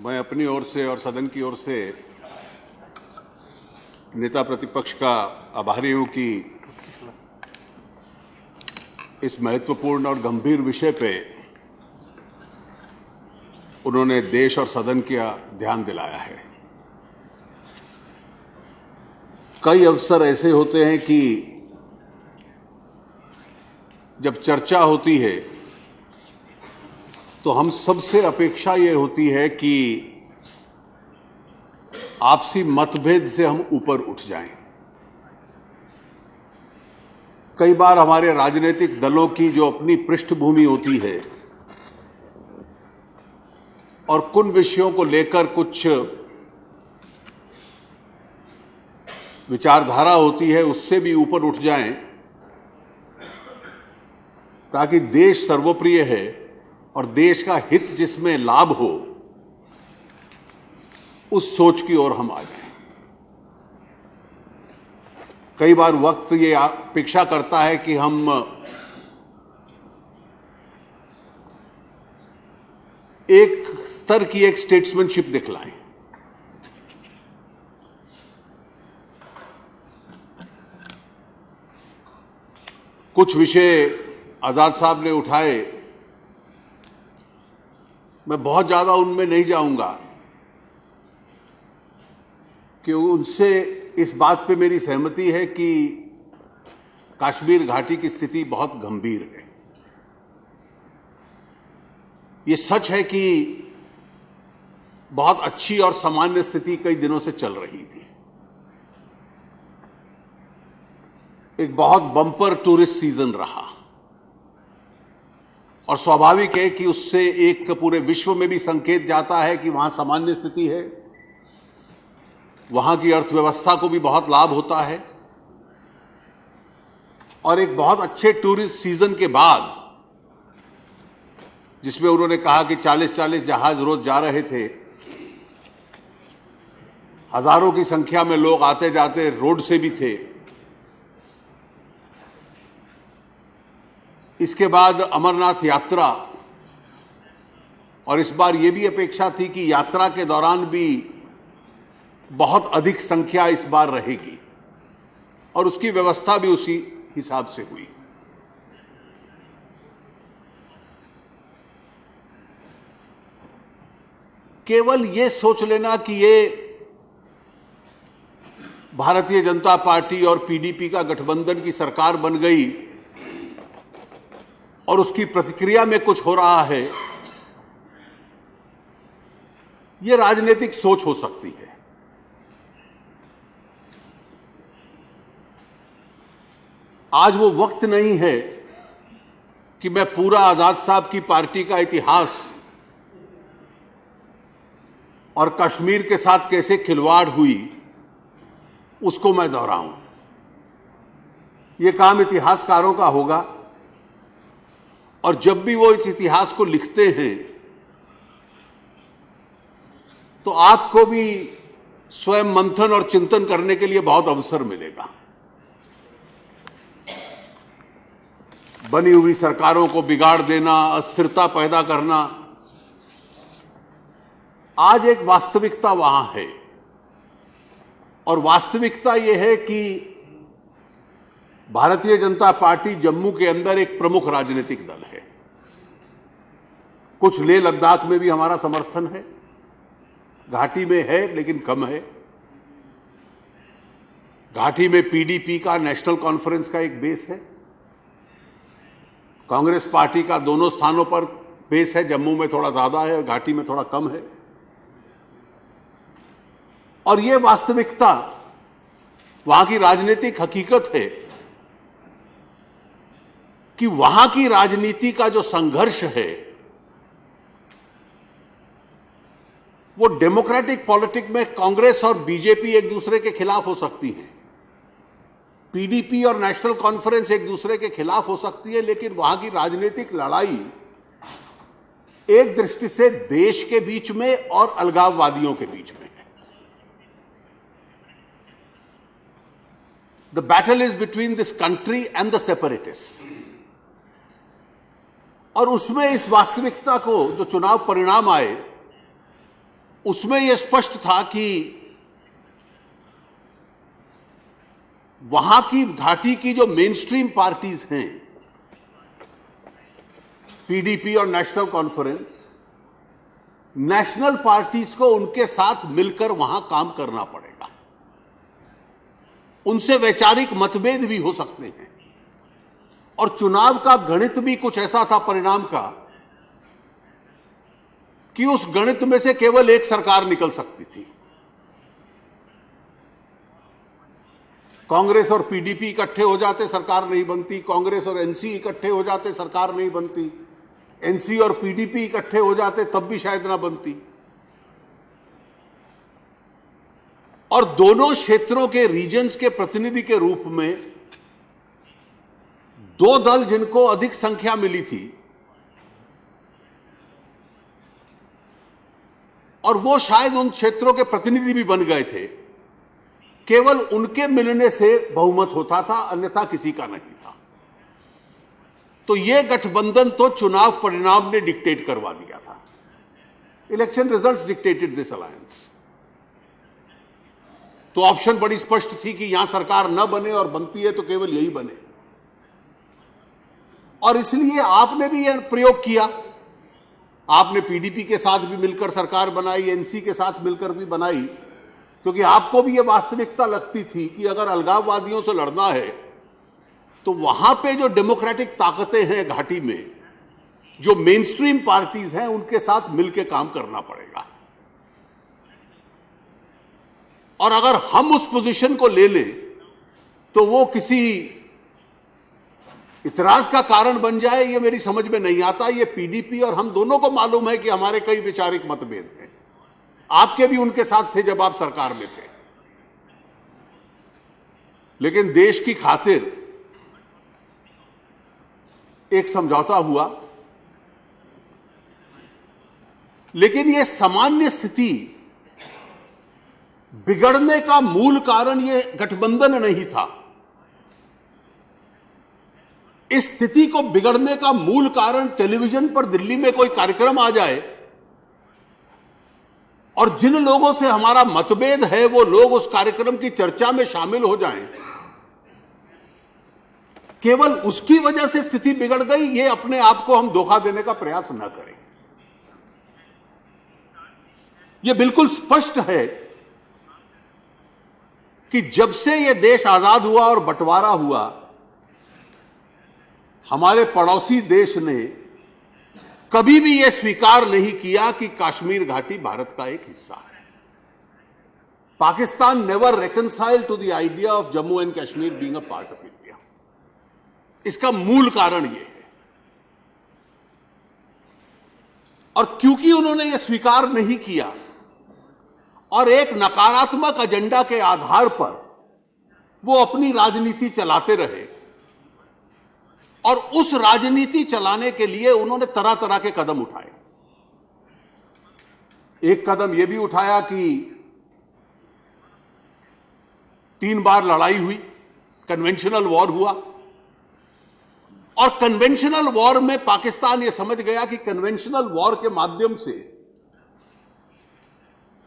मैं अपनी ओर से और सदन की ओर से नेता प्रतिपक्ष का आभारी हूं कि इस महत्वपूर्ण और गंभीर विषय पे उन्होंने देश और सदन का ध्यान दिलाया है। कई अवसर ऐसे होते हैं कि जब चर्चा होती है तो हम सबसे अपेक्षा ये होती है कि आपसी मतभेद से हम ऊपर उठ जाएं। कई बार हमारे राजनीतिक दलों की जो अपनी पृष्ठभूमि होती है और कुछ विषयों को लेकर कुछ विचारधारा होती है, उससे भी ऊपर उठ जाएं ताकि देश सर्वप्रिय है और देश का हित जिसमें लाभ हो, उस सोच की ओर हम आ जाएं। कई बार वक्त ये अपेक्षा करता है कि हम एक स्तर की एक स्टेट्समैनशिप दिखलाएं। कुछ विषय आजाद साहब ने उठाए, मैं बहुत ज्यादा उनमें नहीं जाऊंगा कि उनसे इस बात पे मेरी सहमति है कि कश्मीर घाटी की स्थिति बहुत गंभीर है। ये सच है कि बहुत अच्छी और सामान्य स्थिति कई दिनों से चल रही थी। एक बहुत बम्पर टूरिस्ट सीजन रहा और स्वाभाविक है कि उससे एक पूरे विश्व में भी संकेत जाता है कि वहां सामान्य स्थिति है, वहां की अर्थव्यवस्था को भी बहुत लाभ होता है। और एक बहुत अच्छे टूरिस्ट सीजन के बाद, जिसमें उन्होंने कहा कि 40-40 जहाज रोज जा रहे थे, हजारों की संख्या में लोग आते जाते रोड से भी थे। इसके बाद अमरनाथ यात्रा, और इस बार यह भी अपेक्षा थी कि यात्रा के दौरान भी बहुत अधिक संख्या इस बार रहेगी और उसकी व्यवस्था भी उसी हिसाब से हुई। केवल ये सोच लेना कि ये भारतीय जनता पार्टी और पीडीपी का गठबंधन की सरकार बन गई और उसकी प्रतिक्रिया में कुछ हो रहा है, यह राजनीतिक सोच हो सकती है। आज वो वक्त नहीं है कि मैं पूरा आजाद साहब की पार्टी का इतिहास और कश्मीर के साथ कैसे खिलवाड़ हुई उसको मैं दोहराऊं। यह काम इतिहासकारों का होगा और जब भी वो इस इतिहास को लिखते हैं तो आपको भी स्वयं मंथन और चिंतन करने के लिए बहुत अवसर मिलेगा। बनी हुई सरकारों को बिगाड़ देना, अस्थिरता पैदा करना, आज एक वास्तविकता वहां है और वास्तविकता यह है कि भारतीय जनता पार्टी जम्मू के अंदर एक प्रमुख राजनीतिक दल है। कुछ लेह लद्दाख में भी हमारा समर्थन है, घाटी में है लेकिन कम है। घाटी में पीडीपी का नेशनल कॉन्फ्रेंस का एक बेस है, कांग्रेस पार्टी का दोनों स्थानों पर बेस है, जम्मू में थोड़ा ज्यादा है और घाटी में थोड़ा कम है। और यह वास्तविकता वहां की राजनीतिक हकीकत है कि वहां की राजनीति का जो संघर्ष है वो डेमोक्रेटिक पॉलिटिक्स में कांग्रेस और बीजेपी एक दूसरे के खिलाफ हो सकती है, पीडीपी और नेशनल कॉन्फ्रेंस एक दूसरे के खिलाफ हो सकती है, लेकिन वहां की राजनीतिक लड़ाई एक दृष्टि से देश के बीच में और अलगाववादियों के बीच में है। The battle is between this country and the separatist. और उसमें इस वास्तविकता को, जो चुनाव परिणाम आए, उसमें यह स्पष्ट था कि वहां की घाटी की जो मेन स्ट्रीम पार्टीज हैं, पीडीपी और नेशनल कॉन्फ्रेंस, नेशनल पार्टीज को उनके साथ मिलकर वहां काम करना पड़ेगा। उनसे वैचारिक मतभेद भी हो सकते हैं और चुनाव का गणित भी कुछ ऐसा था परिणाम का कि उस गणित में से केवल एक सरकार निकल सकती थी। कांग्रेस और पीडीपी इकट्ठे हो जाते, सरकार नहीं बनती। कांग्रेस और एनसी इकट्ठे हो जाते, सरकार नहीं बनती। एनसी और पीडीपी इकट्ठे हो जाते, तब भी शायद ना बनती। और दोनों क्षेत्रों के रीजन्स के प्रतिनिधि के रूप में दो दल जिनको अधिक संख्या मिली थी और वो शायद उन क्षेत्रों के प्रतिनिधि भी बन गए थे, केवल उनके मिलने से बहुमत होता था, अन्यथा किसी का नहीं था। तो यह गठबंधन तो चुनाव परिणाम ने डिक्टेट करवा दिया था। Election results dictated this alliance. तो ऑप्शन बड़ी स्पष्ट थी कि यहां सरकार न बने और बनती है तो केवल यही बने। और इसलिए आपने भी यह प्रयोग किया। आपने पीडीपी के साथ भी मिलकर सरकार बनाई, एनसी के साथ मिलकर भी बनाई, क्योंकि आपको भी यह वास्तविकता लगती थी कि अगर अलगाववादियों से लड़ना है तो वहां पे जो डेमोक्रेटिक ताकतें हैं घाटी में, जो मेन स्ट्रीम पार्टीज हैं, उनके साथ मिलकर काम करना पड़ेगा। और अगर हम उस पोजीशन को ले लें तो वो किसी इतराज का कारण बन जाए, ये मेरी समझ में नहीं आता। ये पीडीपी और हम दोनों को मालूम है कि हमारे कई वैचारिक मतभेद हैं। आपके भी उनके साथ थे जब आप सरकार में थे। लेकिन देश की खातिर एक समझौता हुआ। लेकिन यह सामान्य स्थिति बिगड़ने का मूल कारण यह गठबंधन नहीं था। इस स्थिति को बिगड़ने का मूल कारण टेलीविजन पर दिल्ली में कोई कार्यक्रम आ जाए और जिन लोगों से हमारा मतभेद है वो लोग उस कार्यक्रम की चर्चा में शामिल हो जाएं, केवल उसकी वजह से स्थिति बिगड़ गई, ये अपने आप को हम धोखा देने का प्रयास न करें। यह बिल्कुल स्पष्ट है कि जब से यह देश आजाद हुआ और बंटवारा हुआ, हमारे पड़ोसी देश ने कभी भी यह स्वीकार नहीं किया कि कश्मीर घाटी भारत का एक हिस्सा है। Pakistan never reconciled to the idea of Jammu and Kashmir being a part of India. इसका मूल कारण यह है। और क्योंकि उन्होंने यह स्वीकार नहीं किया और एक नकारात्मक एजेंडा के आधार पर वो अपनी राजनीति चलाते रहे, और उस राजनीति चलाने के लिए उन्होंने तरह तरह के कदम उठाए। एक कदम यह भी उठाया कि 3 बार लड़ाई हुई, कन्वेंशनल वॉर हुआ, और कन्वेंशनल वॉर में पाकिस्तान यह समझ गया कि कन्वेंशनल वॉर के माध्यम से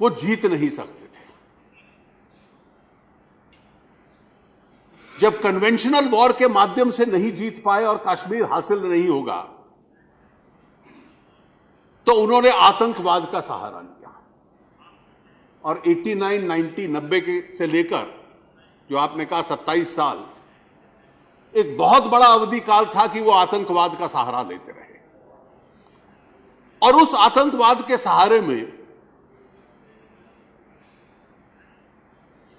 वो जीत नहीं सकते थे। जब कन्वेंशनल वॉर के माध्यम से नहीं जीत पाए और कश्मीर हासिल नहीं होगा, तो उन्होंने आतंकवाद का सहारा लिया। और 89, 90, 90 के से लेकर जो आपने कहा 27 साल, एक बहुत बड़ा अवधि काल था कि वो आतंकवाद का सहारा लेते रहे। और उस आतंकवाद के सहारे में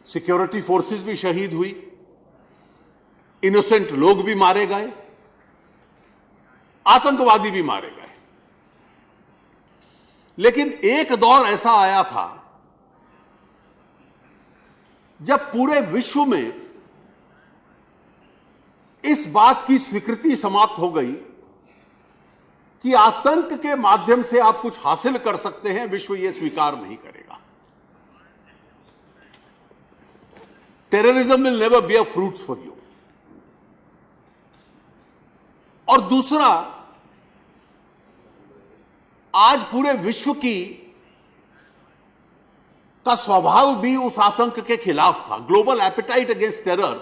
सिक्योरिटी फोर्सेस भी शहीद हुई, इनोसेंट लोग भी मारे गए, आतंकवादी भी मारे गए। लेकिन एक दौर ऐसा आया था जब पूरे विश्व में इस बात की स्वीकृति समाप्त हो गई कि आतंक के माध्यम से आप कुछ हासिल कर सकते हैं, विश्व यह स्वीकार नहीं करेगा। Terrorism will never bear fruits for you. और दूसरा, आज पूरे विश्व की का स्वभाव भी उस आतंक के खिलाफ था। Global appetite against terror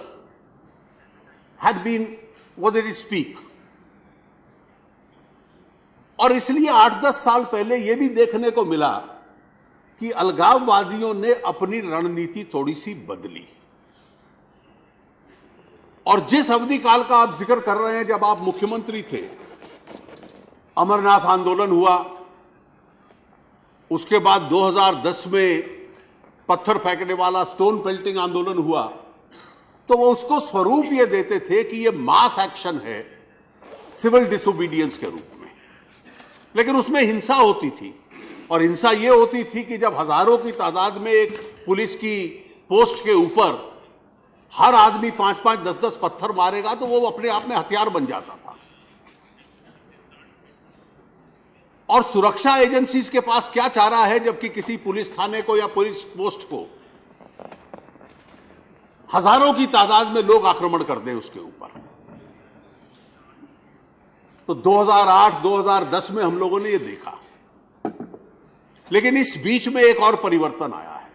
had been, what did it speak. और इसलिए 8-10 साल पहले यह भी देखने को मिला कि अलगाववादियों ने अपनी रणनीति थोड़ी सी बदली। और जिस अवधि काल का आप जिक्र कर रहे हैं, जब आप मुख्यमंत्री थे, अमरनाथ आंदोलन हुआ, उसके बाद 2010 में पत्थर फेंकने वाला स्टोन पेल्टिंग आंदोलन हुआ, तो वो उसको स्वरूप ये देते थे कि ये मास एक्शन है सिविल डिसोबीडियंस के रूप में। लेकिन उसमें हिंसा होती थी, और हिंसा ये होती थी कि जब हजारों की तादाद में एक पुलिस की पोस्ट के ऊपर हर आदमी 5-5, 10-10 पत्थर मारेगा तो वो अपने आप में हथियार बन जाता था। और सुरक्षा एजेंसीज के पास क्या चारा है, जबकि किसी पुलिस थाने को या पुलिस पोस्ट को हजारों की तादाद में लोग आक्रमण कर दें उसके ऊपर। तो 2008-2010 में हम लोगों ने यह देखा। लेकिन इस बीच में एक और परिवर्तन आया है।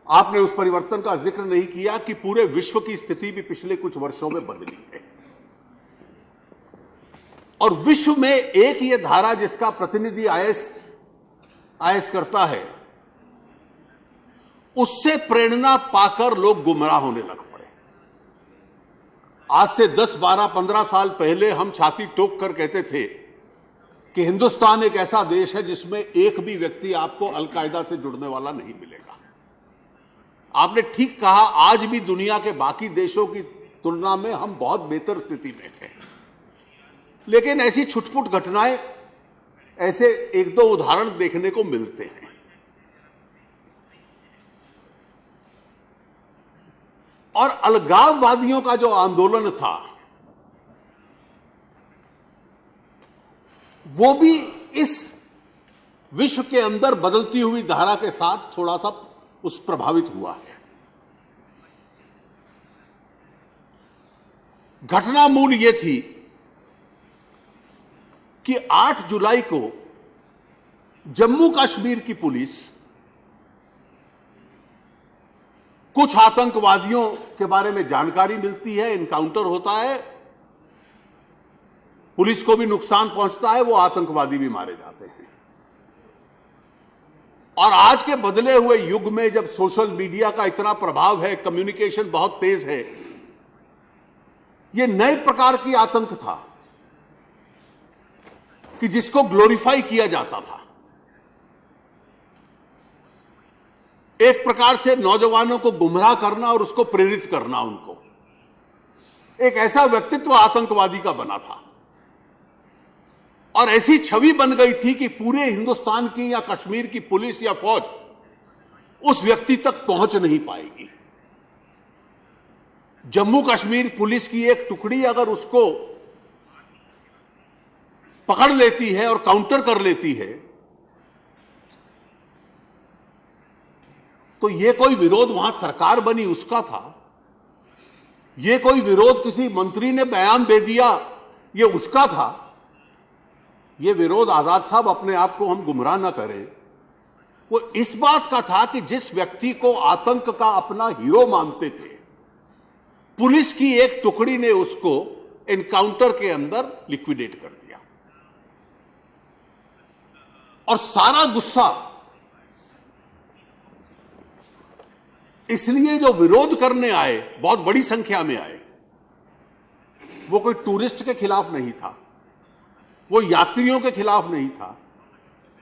आपने उस परिवर्तन का जिक्र नहीं किया कि पूरे विश्व की स्थिति भी पिछले कुछ वर्षों में बदली है। और विश्व में एक ये धारा जिसका प्रतिनिधि आईएस करता है, उससे प्रेरणा पाकर लोग गुमराह होने लग पड़े। आज से 10, 12, 15 साल पहले हम छाती ठोक कर कहते थे कि हिंदुस्तान एक ऐसा देश है जिसमें एक भी व्यक्ति आपको अलकायदा से जुड़ने वाला नहीं मिलेगा। आपने ठीक कहा, आज भी दुनिया के बाकी देशों की तुलना में हम बहुत बेहतर स्थिति में हैं। लेकिन ऐसी छुटपुट घटनाएं, ऐसे 1-2 उदाहरण देखने को मिलते हैं। और अलगाववादियों का जो आंदोलन था, वो भी इस विश्व के अंदर बदलती हुई धारा के साथ थोड़ा सा उस प्रभावित हुआ है। घटना मूल ये थी कि 8 जुलाई को जम्मू कश्मीर की पुलिस कुछ आतंकवादियों के बारे में जानकारी मिलती है, इनकाउंटर होता है, पुलिस को भी नुकसान पहुंचता है, वो आतंकवादी भी मारे जाते हैं। और आज के बदले हुए युग में जब सोशल मीडिया का इतना प्रभाव है, कम्युनिकेशन बहुत तेज है, यह नए प्रकार की आतंक था कि जिसको ग्लोरीफाई किया जाता था। एक प्रकार से नौजवानों को गुमराह करना और उसको प्रेरित करना, उनको एक ऐसा व्यक्तित्व आतंकवादी का बना था। और ऐसी छवि बन गई थी कि पूरे हिंदुस्तान की या कश्मीर की पुलिस या फौज उस व्यक्ति तक पहुंच नहीं पाएगी। जम्मू कश्मीर पुलिस की एक टुकड़ी अगर उसको पकड़ लेती है और काउंटर कर लेती है, तो यह कोई विरोध वहां सरकार बनी उसका था, यह कोई विरोध किसी मंत्री ने बयान दे दिया यह उसका था। यह विरोध, आजाद साहब अपने आप को हम गुमराह ना करें, वो इस बात का था कि जिस व्यक्ति को आतंक का अपना हीरो मानते थे, पुलिस की एक टुकड़ी ने उसको एनकाउंटर के अंदर लिक्विडेट कर दिया। और सारा गुस्सा इसलिए जो विरोध करने आए, बहुत बड़ी संख्या में आए, वो कोई टूरिस्ट के खिलाफ नहीं था, वो यात्रियों के खिलाफ नहीं था,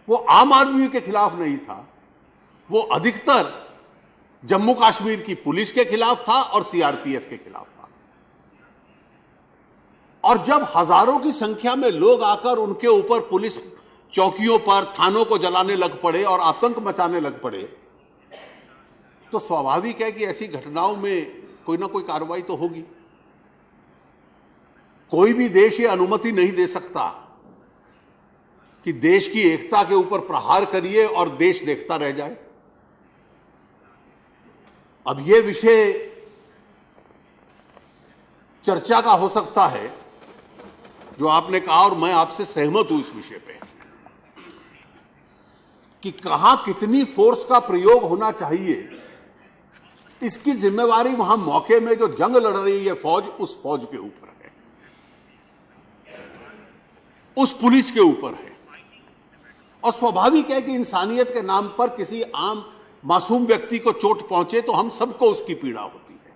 वो आम आदमी के खिलाफ नहीं था, वो अधिकतर जम्मू कश्मीर की पुलिस के खिलाफ था और सीआरपीएफ के खिलाफ था। और जब हजारों की संख्या में लोग आकर उनके ऊपर पुलिस चौकियों पर, थानों को जलाने लग पड़े और आतंक मचाने लग पड़े, तो स्वाभाविक है कि ऐसी घटनाओं में कोई ना कोई कार्रवाई तो होगी। कोई भी देश ये अनुमति नहीं दे सकता कि देश की एकता के ऊपर प्रहार करिए और देश देखता रह जाए। अब यह विषय चर्चा का हो सकता है, जो आपने कहा, और मैं आपसे सहमत हूं इस विषय पे। कि कहां कितनी फोर्स का प्रयोग होना चाहिए, इसकी जिम्मेवारी वहां मौके में जो जंग लड़ रही है फौज, उस फौज के ऊपर है, उस पुलिस के ऊपर है। और स्वाभाविक है कि इंसानियत के नाम पर किसी आम मासूम व्यक्ति को चोट पहुंचे तो हम सबको उसकी पीड़ा होती है।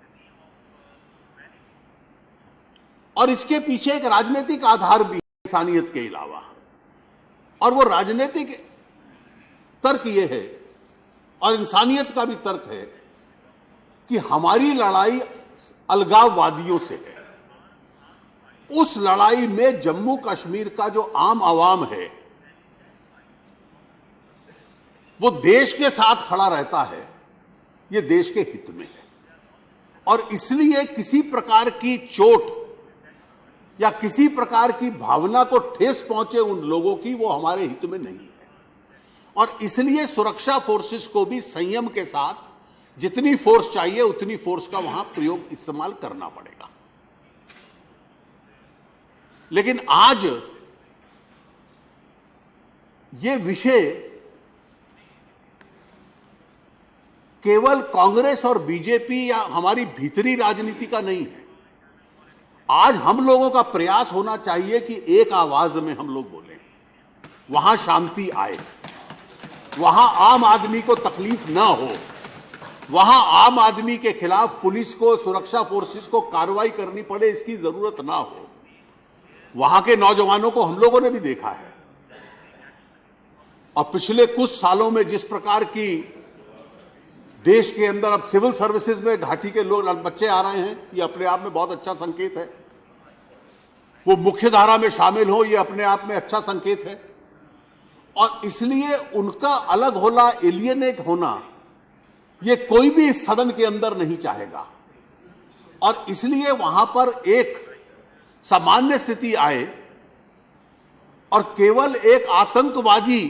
और इसके पीछे एक राजनीतिक आधार भी है इंसानियत के अलावा, और वो राजनीतिक तर्क ये है और इंसानियत का भी तर्क है कि हमारी लड़ाई अलगाववादियों से है। उस लड़ाई में जम्मू कश्मीर का जो आम आवाम है वो देश के साथ खड़ा रहता है, ये देश के हित में है। और इसलिए किसी प्रकार की चोट या किसी प्रकार की भावना को ठेस पहुंचे उन लोगों की, वो हमारे हित में नहीं है। और इसलिए सुरक्षा फोर्सेस को भी संयम के साथ जितनी फोर्स चाहिए उतनी फोर्स का वहां प्रयोग इस्तेमाल करना पड़ेगा। लेकिन आज ये विषय केवल कांग्रेस और बीजेपी या हमारी भीतरी राजनीति का नहीं है। आज हम लोगों का प्रयास होना चाहिए कि एक आवाज में हम लोग बोलें, वहां शांति आए, वहां आम आदमी को तकलीफ ना हो, वहां आम आदमी के खिलाफ पुलिस को, सुरक्षा फोर्सेस को कार्रवाई करनी पड़े, इसकी जरूरत ना हो। वहां के नौजवानों को हम लोगों ने भी देखा है, और पिछले कुछ सालों में जिस प्रकार की देश के अंदर अब सिविल सर्विसेज में घाटी के लोग बच्चे आ रहे हैं, ये अपने आप में बहुत अच्छा संकेत है। वो मुख्य धारा में शामिल हो, ये अपने आप में अच्छा संकेत है। और इसलिए उनका अलग होना, एलियनेट होना, ये कोई भी इस सदन के अंदर नहीं चाहेगा। और इसलिए वहां पर एक सामान्य स्थिति आए और केवल एक आतंकवादी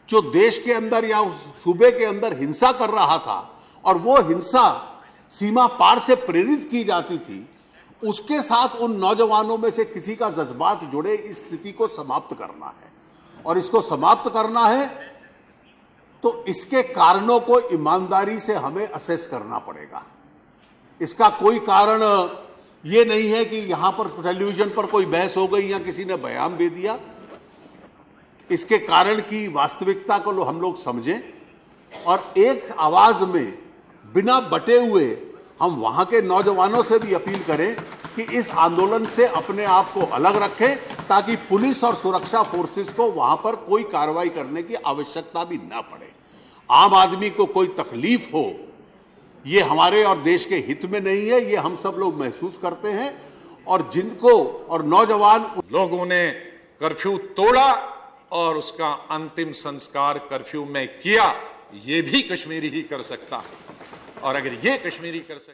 जो देश के अंदर या उस सूबे के अंदर हिंसा कर रहा था और वो हिंसा सीमा पार से प्रेरित की जाती थी, उसके साथ उन नौजवानों में से किसी का जज्बात जुड़े, इस स्थिति को समाप्त करना है। और इसको समाप्त करना है तो इसके कारणों को ईमानदारी से हमें असेस करना पड़ेगा। इसका कोई कारण ये नहीं है कि यहां पर टेलीविजन पर कोई बहस हो गई या किसी ने बयान दे दिया। इसके कारण की वास्तविकता को हम लोग समझें और एक आवाज में बिना बटे हुए हम वहां के नौजवानों से भी अपील करें कि इस आंदोलन से अपने आप को अलग रखें, ताकि पुलिस और सुरक्षा फोर्सेस को वहां पर कोई कार्रवाई करने की आवश्यकता भी ना पड़े। आम आदमी को कोई तकलीफ हो, ये हमारे और देश के हित में नहीं है, ये हम सब लोग महसूस करते हैं। और जिनको और नौजवान लोगों ने कर्फ्यू तोड़ा और उसका अंतिम संस्कार कर्फ्यू में किया, ये भी कश्मीरी ही कर सकता है। और अगर ये कश्मीरी कर सकता